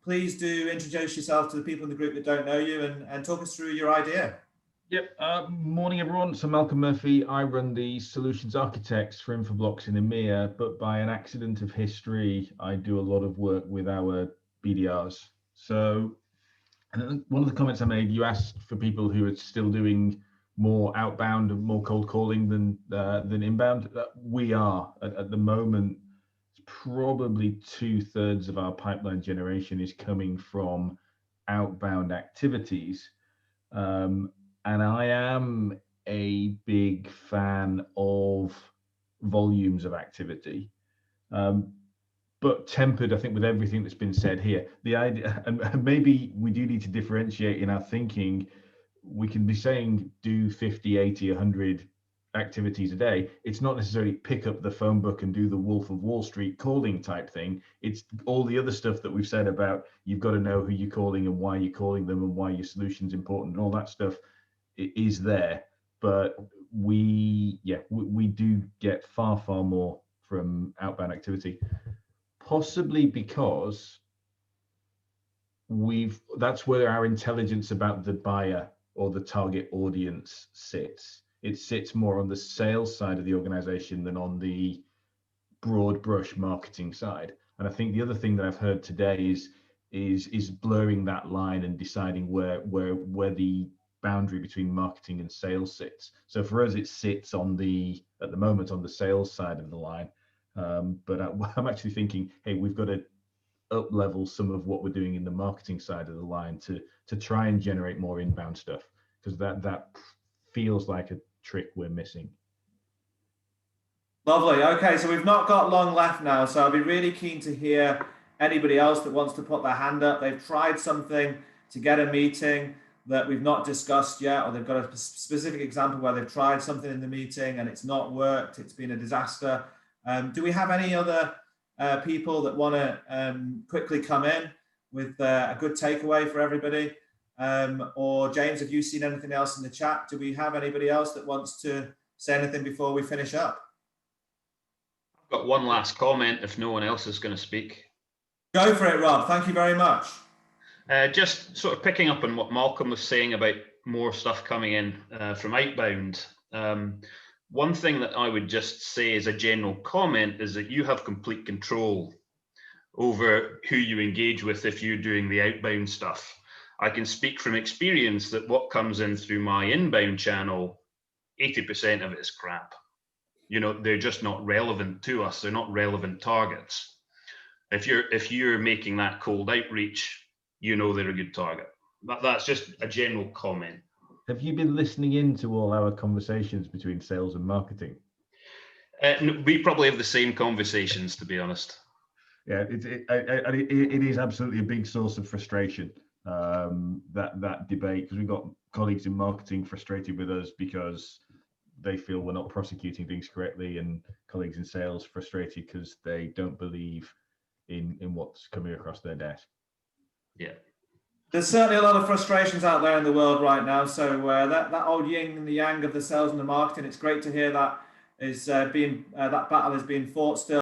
please do introduce yourself to the people in the group that don't know you and talk us through your idea. Yep. Morning, everyone. So Malcolm Murphy. I run the solutions architects for Infoblox in EMEA, but by an accident of history, I do a lot of work with our BDRs. So one of the comments I made, you asked for people who are still doing more outbound and more cold calling than inbound. We are at the moment. Probably 2/3 of our pipeline generation is coming from outbound activities. And I am a big fan of volumes of activity, but tempered, I think, with everything that's been said here. The idea, and maybe we do need to differentiate in our thinking. We can be saying do 50, 80, 100 activities a day. It's not necessarily pick up the phone book and do the Wolf of Wall Street calling type thing. It's all the other stuff that we've said about you've got to know who you're calling and why you're calling them and why your solution's important and all that stuff is there. But we do get far more from outbound activity, possibly because that's where our intelligence about the buyer or the target audience sits. It sits more on the sales side of the organization than on the broad brush marketing side. And I think the other thing that I've heard today is blurring that line and deciding where the boundary between marketing and sales sits. So for us, it sits at the moment on the sales side of the line. But I'm actually thinking, hey, we've got to up level some of what we're doing in the marketing side of the line to try and generate more inbound stuff, because that feels like a trick we're missing. Lovely. Okay, so we've not got long left now, so I'll be really keen to hear anybody else that wants to put their hand up. They've tried something to get a meeting that we've not discussed yet, or they've got a specific example where they've tried something in the meeting and it's not worked, it's been a disaster. Do we have any other people that want to quickly come in with a good takeaway for everybody? Or James, have you seen anything else in the chat? Do we have anybody else that wants to say anything before we finish up? I've got one last comment if no one else is going to speak. Go for it, Rob. Thank you very much. Just sort of picking up on what Malcolm was saying about more stuff coming in from outbound. One thing that I would just say as a general comment is that you have complete control over who you engage with if you're doing the outbound stuff. I can speak from experience that what comes in through my inbound channel, 80% of it is crap. You know, they're just not relevant to us. They're not relevant targets. If you're making that cold outreach, you know they're a good target. That's just a general comment. Have you been listening in to all our conversations between sales and marketing? We probably have the same conversations, to be honest. Yeah, it is absolutely a big source of frustration, that debate, because we've got colleagues in marketing frustrated with us because they feel we're not prosecuting things correctly, and colleagues in sales frustrated because they don't believe in what's coming across their desk. Yeah. There's certainly a lot of frustrations out there in the world right now. So that old yin and the yang of the sales and the marketing, it's great to hear that that battle is being fought still.